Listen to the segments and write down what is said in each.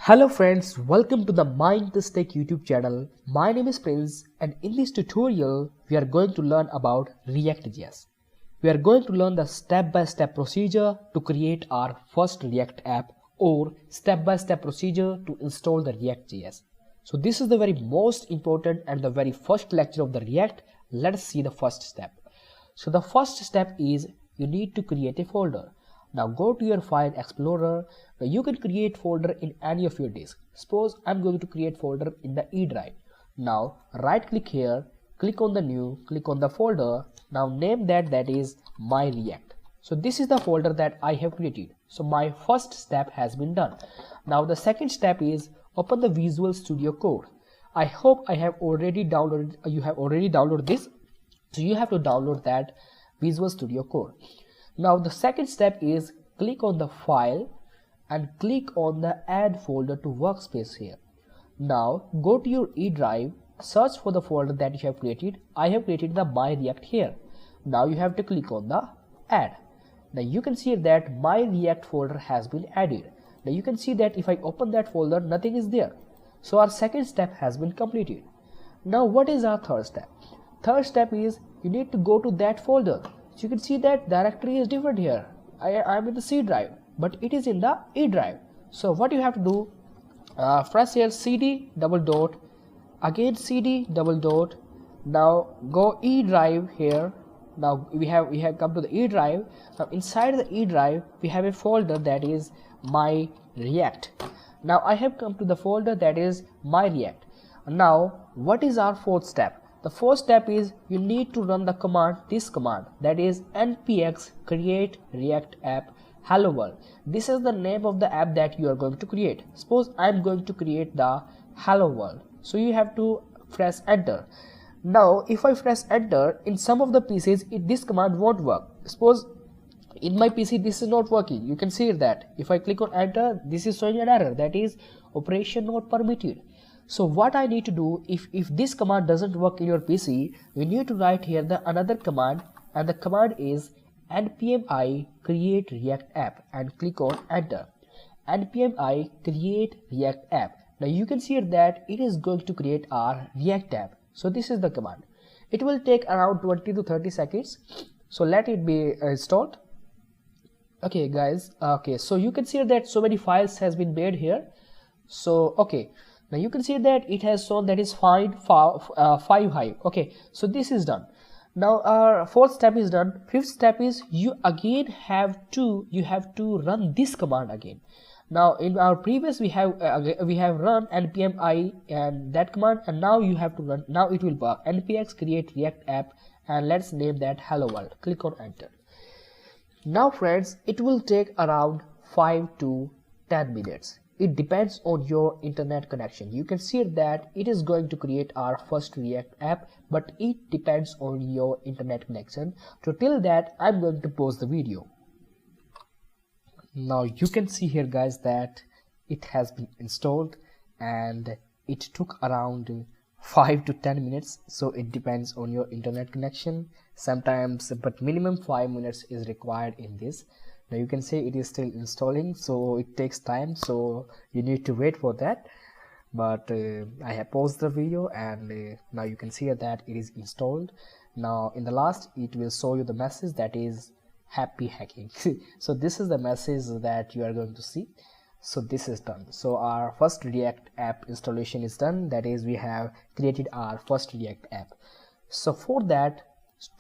Hello friends, welcome to the Mind This Tech YouTube channel. My name is Prince and in this tutorial we are going to learn about React.js. We are going to learn the step-by-step procedure to create our first React app or step-by-step procedure to install the React.js. So this is the very most important and the very first lecture of the React. Let us see the first step. So the first step is you need to create a folder. Now go to your file explorer. Now you can create folder in any of your disks. Suppose I'm going to create folder in the E drive. Now right click here, click on the new, click on the folder. Now name that is my React. So this is the folder that I have created. So my first step has been done. Now the second step is open the Visual Studio Code. I hope I have already downloaded, you have already downloaded this. So you have to download that Visual Studio Code. Now the second step is click on the file and click on the add folder to workspace here. Now go to your E drive, search for the folder that you have created. I have created the my React here. Now you have to click on the add. Now you can see that my React folder has been added. Now you can see that if I open that folder, nothing is there. So our second step has been completed. Now what is our third step? Third step is you need to go to that folder. So you can see that directory is different here. I am in the C drive, but it is in the E drive. So what you have to do, press here cd double dot, again cd double dot. Now go E drive here. Now we have come to the E drive. Now inside the E drive we have a folder that is my React. Now I have come to the folder that is my React. Now what is our fourth step? The fourth step is you need to run the command, this command, that is npx create react app hello world. This is the name of the app that you are going to create. Suppose I am going to create the hello world. So you have to press enter. Now if I press enter, in some of the PCs this command won't work. Suppose in my PC this is not working. You can see that if I click on enter, this is showing an error, that is operation not permitted. So what I need to do, if this command doesn't work in your PC, we need to write here the another command, and the command is npm create react app and click on enter. npm create react app. Now you can see that it is going to create our React app. So this is the command. It will take around 20 to 30 seconds. So let it be installed. Okay guys, okay, so you can see that so many files has been made here. So okay. Now you can see that it has shown that is find 5 high. Okay, so this is done. Now our fourth step is done. Fifth step is you again have to run this command again. Now in our previous we have run npm and that command, and now you have to run, now it will work, npx create react app, and let's name that hello world. Click on enter. Now friends, it will take around 5 to 10 minutes. It depends on your internet connection. You can see that it is going to create our first React app, but it depends on your internet connection. So till that, I'm going to pause the video. Now you can see here guys that it has been installed and it took around 5 to 10 minutes. So it depends on your internet connection sometimes, but minimum 5 minutes is required in this. Now you can see it is still installing, so it takes time, so you need to wait for that. But I have paused the video, and now you can see that it is installed. Now in the last it will show you the message that is happy hacking. So this is the message that you are going to see. So this is done. So our first React app installation is done, that is we have created our first React app. So for that,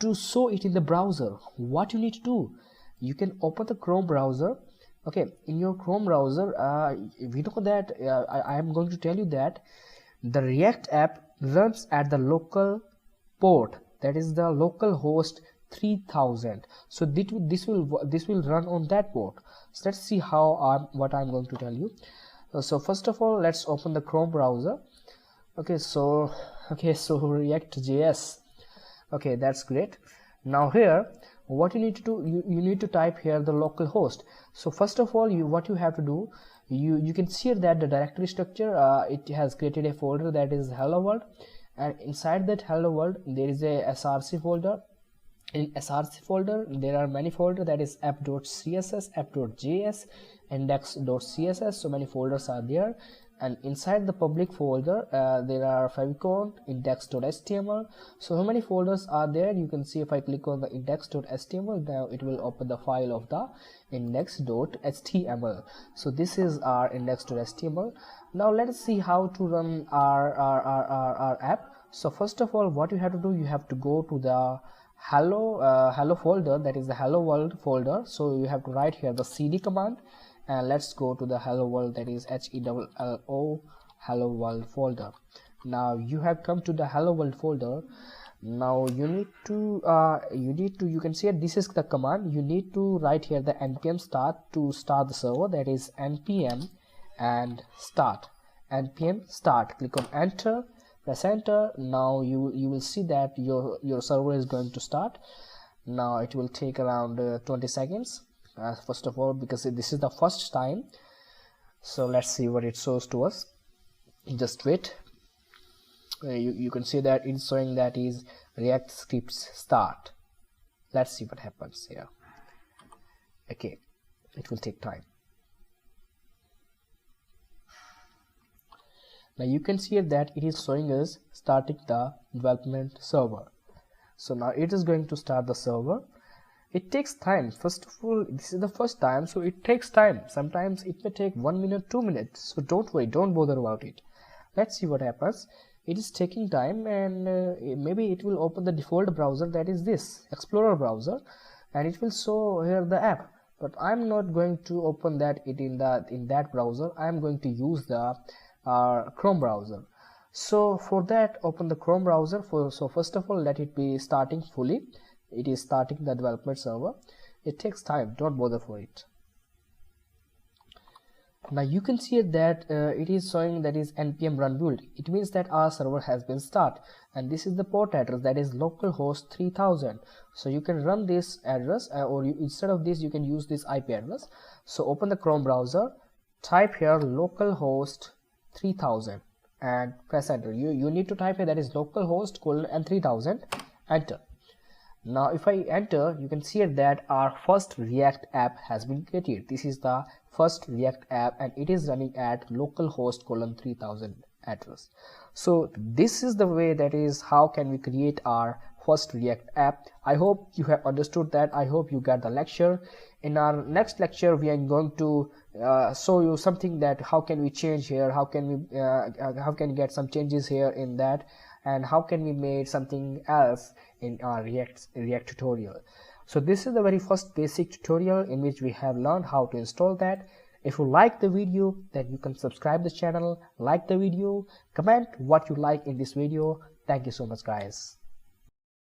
to show it in the browser, what you need to do, you can open the Chrome browser. Okay, in your Chrome browser, we know that I am going to tell you that the React app runs at the local port, that is the local host 3000. So this will run on that port. So let's see how what I'm going to tell you. So first of all, let's open the Chrome browser. Okay, so React.js. Okay, that's great. Now here, what you need to do, you need to type here the local host. So first of all, what you have to do, you can see that the directory structure, it has created a folder that is hello world, and inside that hello world there is a src folder. In src folder there are many folders, that is app.css, app.js, index.css, so many folders are there, and inside the public folder there are favicon, index.html. So how many folders are there? You can see if I click on the index.html, now it will open the file of the index.html. so this is our index.html. Now let us see how to run our app. So first of all, what you have to do, you have to go to the hello folder, that is the hello world folder. So you have to write here the cd command, and let's go to the hello world, that is HELLO hello world folder. Now you have come to the hello world folder. Now you need to you can see this is the command. You need to write here the npm start to start the server, that is npm and start, npm start. Click on enter, press enter. Now you will see that your server is going to start. Now it will take around 20 seconds first of all, because this is the first time. So let's see what it shows to us. Just wait. You can see that it's showing that is React scripts start. Let's see what happens here. Okay, it will take time. Now you can see that it is showing us starting the development server. So now it is going to start the server. It takes time. First of all, this is the first time, so it takes time. Sometimes it may take 1 minute, 2 minutes. So don't worry, don't bother about it. Let's see what happens. It is taking time, and maybe it will open the default browser, that is this Explorer browser, and it will show here the app. But I'm not going to open that in that browser. I'm going to use the Chrome browser. So for that, open the Chrome browser. So first of all, let it be starting fully. It is starting the development server. It takes time, don't bother for it. Now you can see that it is showing that is npm run build. It means that our server has been started, and this is the port address, that is localhost 3000. So you can run this address, or instead of this you can use this IP address. So open the Chrome browser, type here localhost 3000 and press enter. You need to type here that is localhost and 3000, enter. Now if I enter, you can see that our first React app has been created. This is the first React app, and it is running at localhost 3000 address. So this is the way, that is how can we create our first React app. I hope you have understood that. I hope you got the lecture. In our next lecture we are going to show you something that how can we change here, how can we get some changes here in that, and how can we make something else in our React tutorial. So this is the very first basic tutorial in which we have learned how to install that. If you like the video, then you can subscribe the channel, like the video, comment what you like in this video. Thank you so much guys.